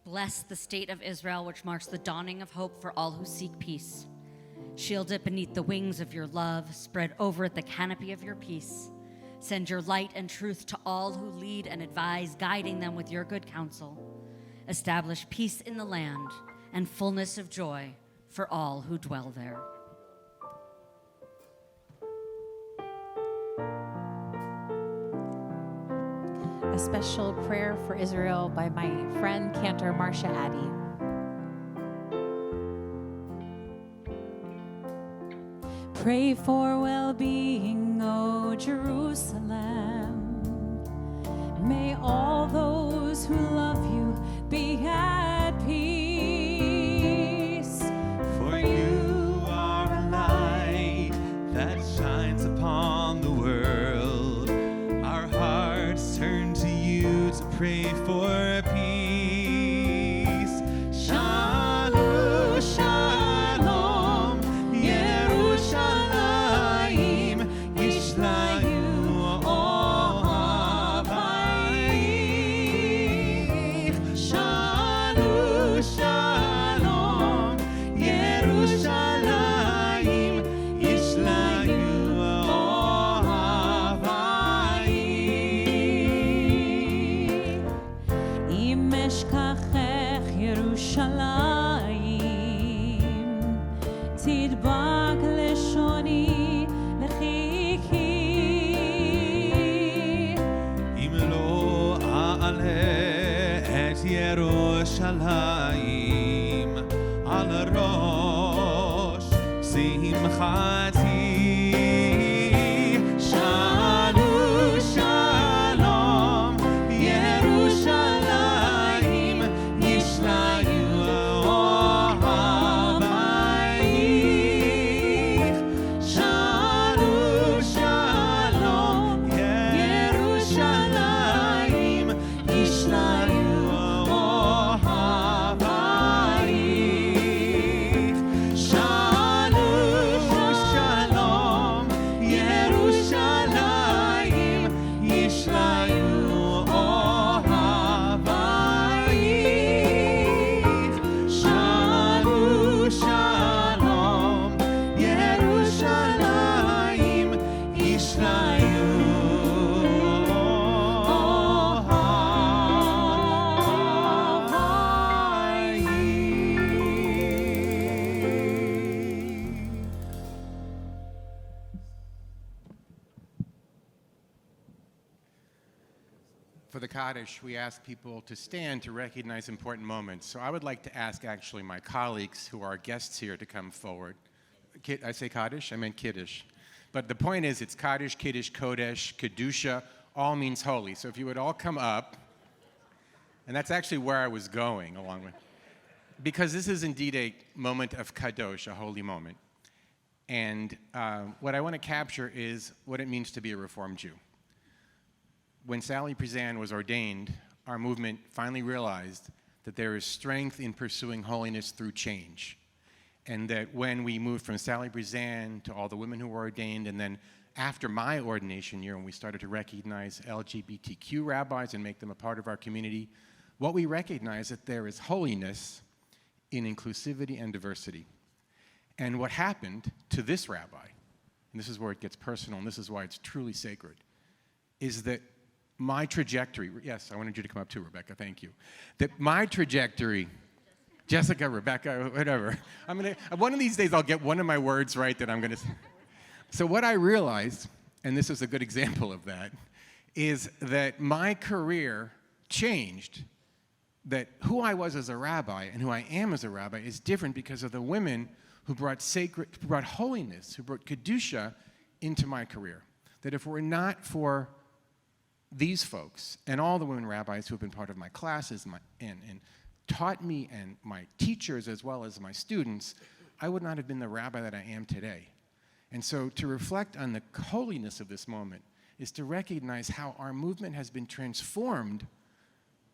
bless the state of Israel, which marks the dawning of hope for all who seek peace. Shield it beneath the wings of your love, spread over it the canopy of your peace. Send your light and truth to all who lead and advise, guiding them with your good counsel. Establish peace in the land and fullness of joy for all who dwell there. A special prayer for Israel by my friend Cantor Marcia Addy. Pray for well-being, O Jerusalem. May all those who love you be at peace. For you are a light that shines upon the world. Our hearts turn to you to pray for peace. Shalom, shalom, Yerushalayim, Yishlayu ohavayich. Shalom, shalom, Yerushalayim, Yishlayu ohavayich. Im eshkachech Yerushalayim, tidbak leshoni lechiki. ירושלים על הראש שמחתי שלום שלום ירושלים ישליו אוהבייך שלום שלום ירושלים ישליו אוהבייך שלום שלום ירושלים ישליו אוהבייך שלום שלום ירושלים ישליו For the Kaddish, we ask people to stand to recognize important moments. So I would like to ask actually my colleagues who are guests here to come forward. I say Kaddish? I meant Kiddush. But the point is it's Kaddish, Kiddush, Kodesh, Kedusha, all means holy. So if you would all come up, and that's actually where I was going along with, because this is indeed a moment of Kadosh, a holy moment. And what I want to capture is what it means to be a Reformed Jew. When Sally Priesand was ordained, our movement finally realized that there is strength in pursuing holiness through change. And that when we moved from Sally Priesand to all the women who were ordained, and then after my ordination year, when we started to recognize LGBTQ rabbis and make them a part of our community, what we recognize that there is holiness in inclusivity and diversity. And what happened to this rabbi, and this is where it gets personal, and this is why it's truly sacred, is that my trajectory, yes, I wanted you to come up too, Rebecca, thank you. That my trajectory, Jessica, Rebecca, whatever, one of these days I'll get one of my words right that I'm gonna say. So what I realized, and this is a good example of that, is that my career changed, that who I was as a rabbi and who I am as a rabbi is different because of the women who brought holiness, who brought Kedusha into my career. That if it were not for these folks and all the women rabbis who have been part of my classes and taught me, and my teachers as well as my students, I would not have been the rabbi that I am today. And so to reflect on the holiness of this moment is to recognize how our movement has been transformed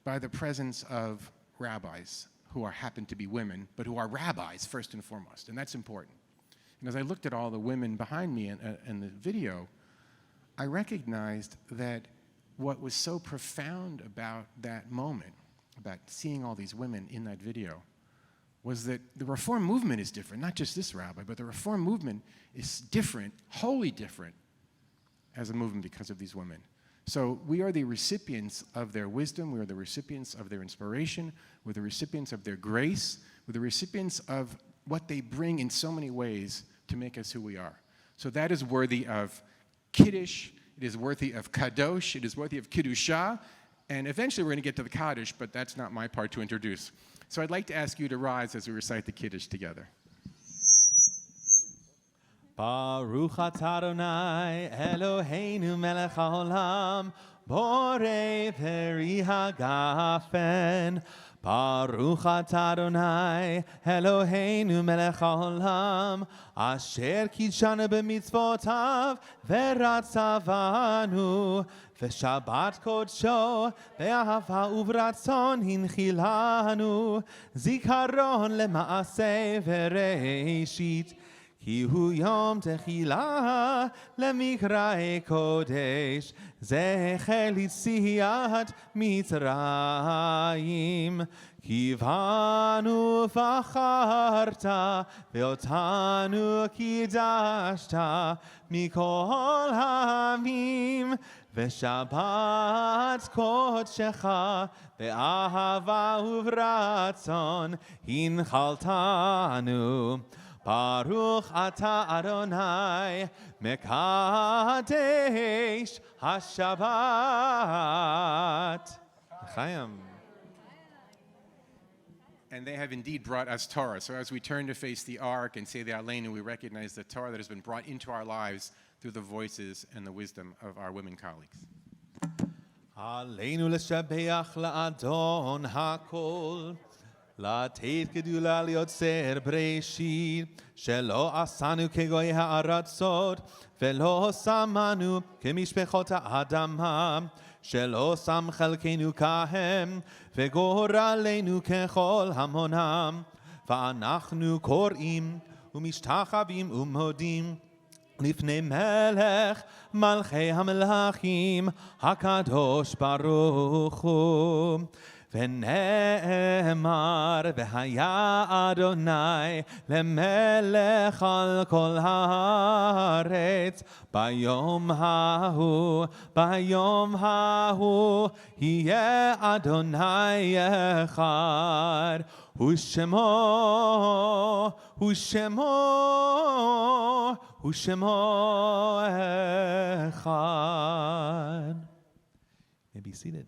by the presence of rabbis who happen to be women, but who are rabbis first and foremost, and that's important. And as I looked at all the women behind me in the video, I recognized that what was so profound about that moment, about seeing all these women in that video, was that the Reform movement is different, not just this rabbi, but the Reform movement is different, wholly different as a movement because of these women. So we are the recipients of their wisdom, we are the recipients of their inspiration, we're the recipients of their grace, we're the recipients of what they bring in so many ways to make us who we are. So that is worthy of Kiddush, it is worthy of Kadosh, it is worthy of Kiddusha, and eventually we're going to get to the Kaddish, but that's not my part to introduce. So I'd like to ask you to rise as we recite the Kiddush together. Baruch atah Adonai Eloheinu melech haolam borei peri hagafen. Baruch atah Adonai Eloheinu melech haolam asher kidshanu b'mitzvotav veratzavanu v'shabbat kodsho be'ahava u'b'ratzon hinchilanu zikaron lema'aseh v'reishit כי הוא יום תחילה למקראי קודש, זכר ליציאת מצרים. כי בנו בחרת ואותנו קידשת מכל העמים, ושבת קודשך באהבה וברצון הנחלתנו. Baruch atah Adonai Mekadesh HaShabbat. Chaim. and they have indeed brought us Torah. So as we turn to face the Ark and say the Aleinu, we recognize the Torah that has been brought into our lives through the voices and the wisdom of our women colleagues. עלינו לשבח לאדון הכל, לתת גדולה ליוצר בראשית, שלא עשנו כגוי הארצות, ולא שמנו כמשפחות האדמה, שלא שם חלקנו כהם, וגורלנו ככל המונם, ואנחנו קוראים ומשתחווים ומודים, לפני מלך מלכי המלכים הקדוש ברוך הוא. ונאמר והיה אדוני למלך על כל הארץ ביום ההוא יהיה אדוני אחד ושמו אחד. May be seated.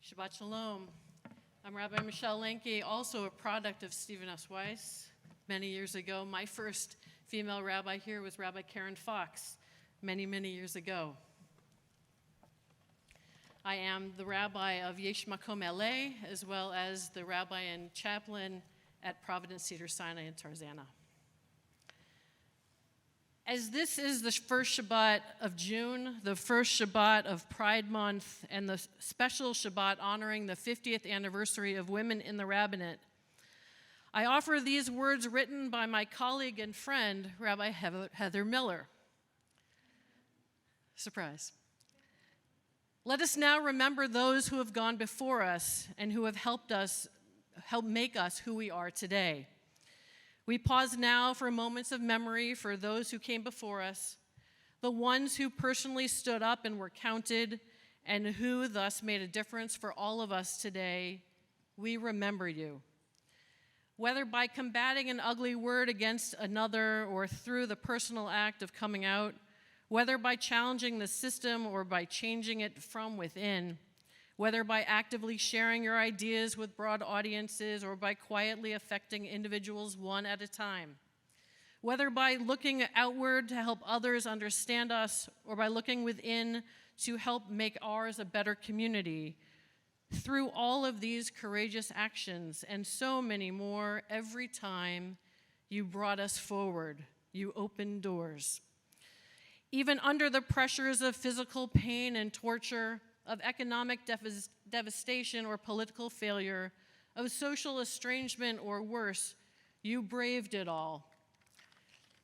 Shabbat Shalom. I'm Rabbi Michelle Lenke, also a product of Stephen S. Weiss. Many years ago, my first female rabbi here was Rabbi Karen Fox, many, many years ago. I am the rabbi of Yesh Makom LA, as well as the rabbi and chaplain at Providence Cedar Sinai in Tarzana. As this is the first Shabbat of June, the first Shabbat of Pride Month, and the special Shabbat honoring the 50th anniversary of women in the rabbinate, I offer these words written by my colleague and friend, Rabbi Heather Miller. Surprise. Let us now remember those who have gone before us and who have helped make us who we are today. We pause now for moments of memory for those who came before us, the ones who personally stood up and were counted, and who thus made a difference for all of us today. We remember you. Whether by combating an ugly word against another or through the personal act of coming out, whether by challenging the system or by changing it from within, whether by actively sharing your ideas with broad audiences or by quietly affecting individuals one at a time, whether by looking outward to help others understand us or by looking within to help make ours a better community. Through all of these courageous actions and so many more, every time you brought us forward, you opened doors. Even under the pressures of physical pain and torture, of economic devastation or political failure, of social estrangement or worse, you braved it all.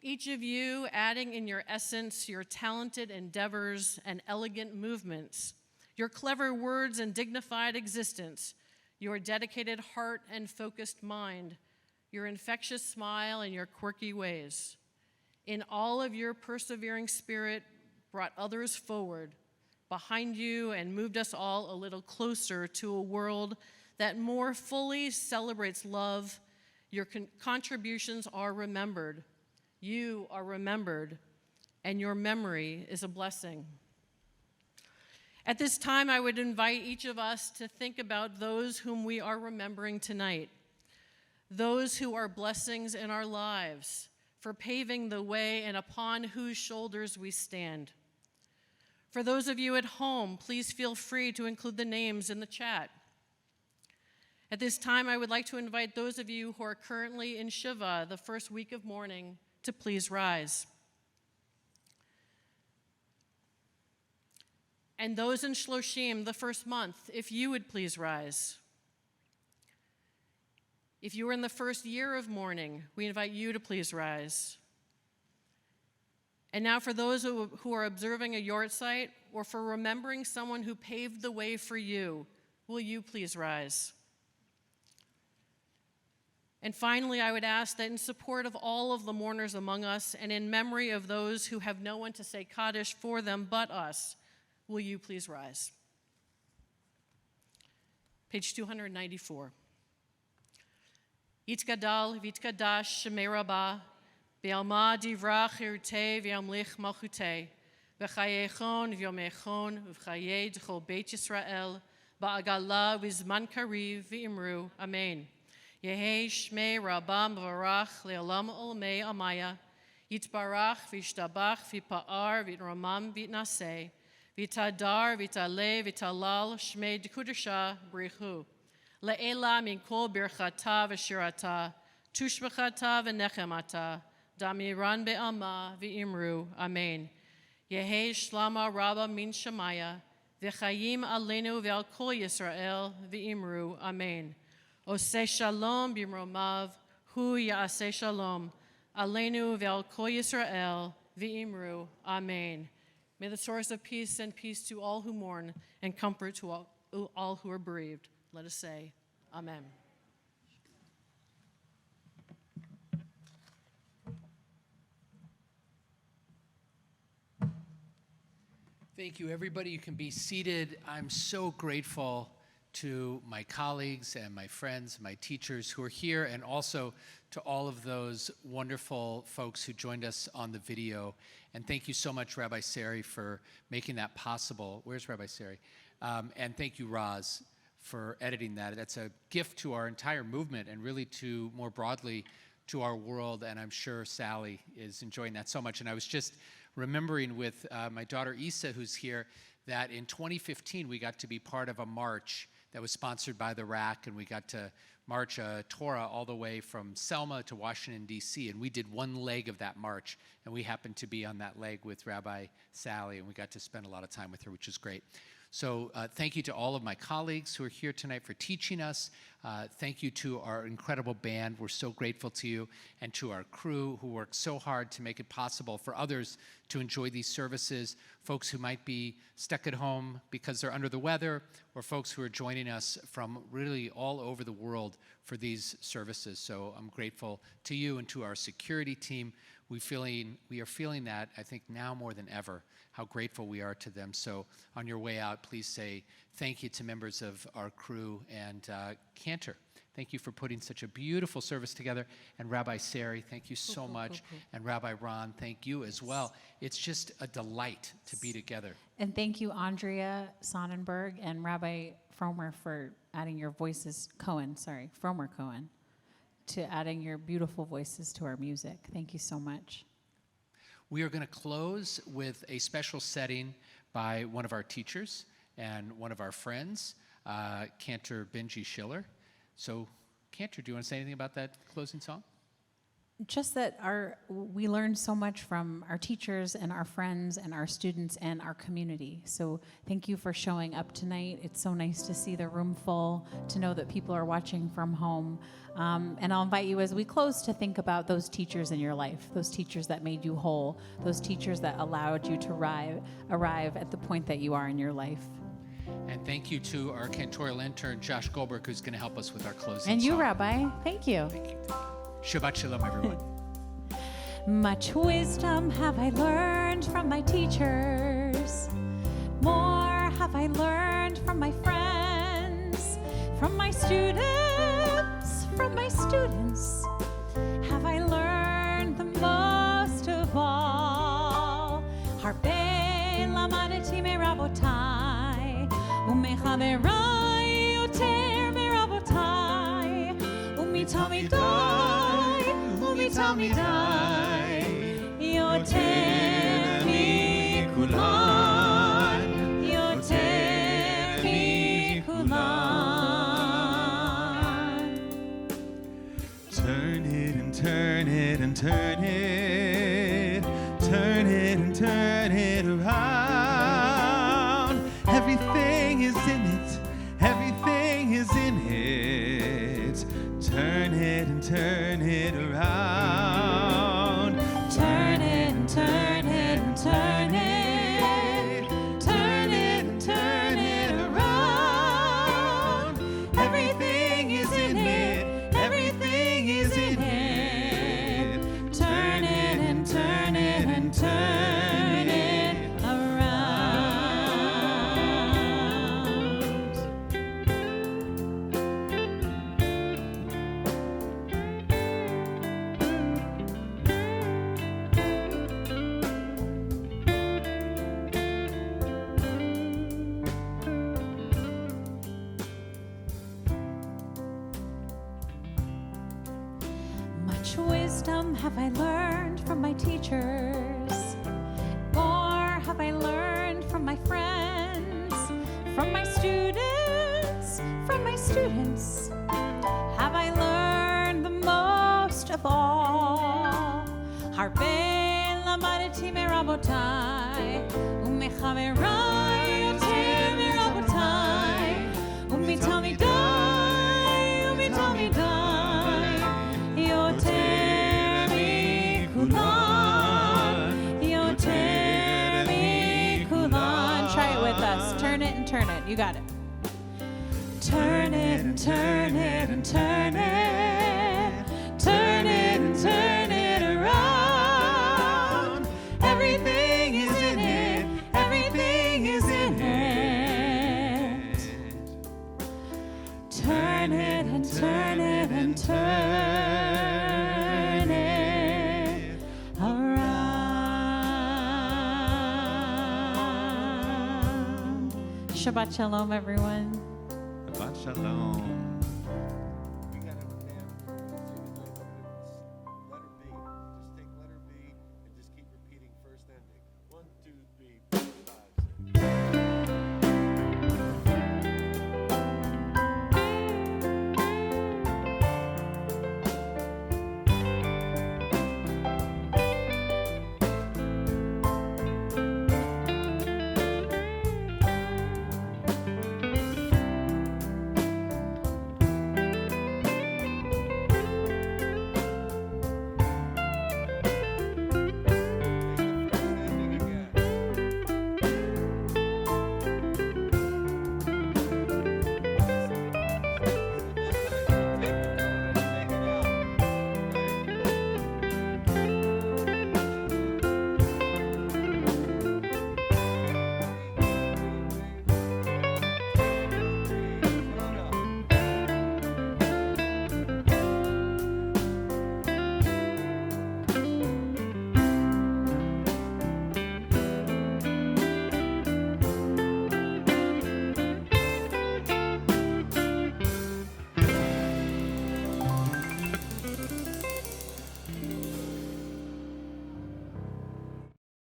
Each of you adding in your essence your talented endeavors and elegant movements, your clever words and dignified existence, your dedicated heart and focused mind, your infectious smile and your quirky ways. In all of your persevering spirit brought others forward, behind you, and moved us all a little closer to a world that more fully celebrates love. Your contributions are remembered. You are remembered, and your memory is a blessing. At this time, I would invite each of us to think about those whom we are remembering tonight, those who are blessings in our lives, for paving the way and upon whose shoulders we stand. For those of you at home, please feel free to include the names in the chat. At this time, I would like to invite those of you who are currently in Shiva, the first week of mourning, to please rise. And those in Shloshim, the first month, if you would please rise. If you are in the first year of mourning, we invite you to please rise. And now for those who are observing a yort site or for remembering someone who paved the way for you, will you please rise? And finally, I would ask that in support of all of the mourners among us and in memory of those who have no one to say Kaddish for them but us, will you please rise? Page 294. Yitgadal v'yitkadash shemei Rabbah, v'yalma divrach irutei v'yamlich malchutei, v'chayechon v'yomechon v'chayei d'chol Beit Yisrael, ba'agala v'zman kariv v'imru, Amen. Yehi shmei Rabbah m'varach le'olam olamei amaya, yitbarach v'yishtabach v'yipa'ar v'yitramam v'yitnaseh, v'yitadar v'yitaleh v'yitalal shmei d'kudasha brichu. Le'ela min kol birchata v'shirata, tushbachata v'nechemata, damiran be'alma v'imru, Amen. Yehi shlama Rabbah min Shemaya, v'chayim aleinu ve'al kol Yisrael v'imru, Amen. Oseh shalom b'imromav, hu ya'aseh shalom, aleinu ve'al kol Yisrael v'imru, Amen. May the source of peace send peace to all who mourn and comfort to all who are bereaved. Let us say, Amen. Thank you, everybody. You can be seated. I'm so grateful to my colleagues and my friends, my teachers who are here, and also to all of those wonderful folks who joined us on the video. And thank you so much, Rabbi Sari, for making that possible. Where's Rabbi Sari? And thank you, Roz, for editing that. That's a gift to our entire movement and really to, more broadly, to our world. And I'm sure Sally is enjoying that so much. And I was just remembering with my daughter Isa, who's here, that in 2015 we got to be part of a march that was sponsored by the RAC, and we got to march a Torah all the way from Selma to Washington, D.C., and we did one leg of that march, and we happened to be on that leg with Rabbi Sally, and we got to spend a lot of time with her, which was great. So thank you to all of my colleagues who are here tonight for teaching us. Thank you to our incredible band. We're so grateful to you, and to our crew who worked so hard to make it possible for others to enjoy these services, folks who might be stuck at home because they're under the weather, or folks who are joining us from really all over the world for these services. So I'm grateful to you and to our security team. We are feeling that, I think, now more than ever, how grateful we are to them. So on your way out, please say thank you to members of our crew and Cantor. Thank you for putting such a beautiful service together. And Rabbi Sari, thank you so much. And Rabbi Ron, thank you as well. It's just a delight to be together. And thank you, Andrea Sonnenberg and Rabbi Fromer, for adding your voices, Fromer Cohen, to adding your beautiful voices to our music. Thank you so much. We are going to close with a special setting by one of our teachers and one of our friends, Cantor Benji Schiller. So, Cantor, do you want to say anything about that closing song? Just that we learned so much from our teachers and our friends and our students and our community. So thank you for showing up tonight. It's so nice to see the room full, to know that people are watching from home. And I'll invite you as we close to think about those teachers in your life, those teachers that made you whole, those teachers that allowed you to arrive at the point that you are in your life. And thank you to our cantorial intern, Josh Goldberg, who's going to help us with our closing And you, song. Rabbi. Thank you. Thank you. Shabbat Shalom, everyone. Much wisdom have I learned from my teachers. More have I learned from my friends, from my students, have I learned the most of all. Harbe lamadeti merabotai, umechaverai yoter merabotai, umitamidai, yoter mikulan, yoter mikulan. Turn it and turn it and turn it, turn it and turn it around. Everything is in it, everything is in it. Turn it and turn it around. Turn it and turn it and turn it, turn it and turn it around. wisdom have I learned from my teachers. More have I learned from my friends, from my students, have I learned the most of all. Harbe lamadeti merabotai, umechaverai yoter merabotai, umitalmidai, yoter mikulan. Try it with us. Turn it and turn it. You got it. Turn it and turn it and turn it. Turn it and turn it around. Everything is in it. Everything is in it. Turn it and turn it and turn it around. Shabbat Shalom, everyone. Shabbat Shalom.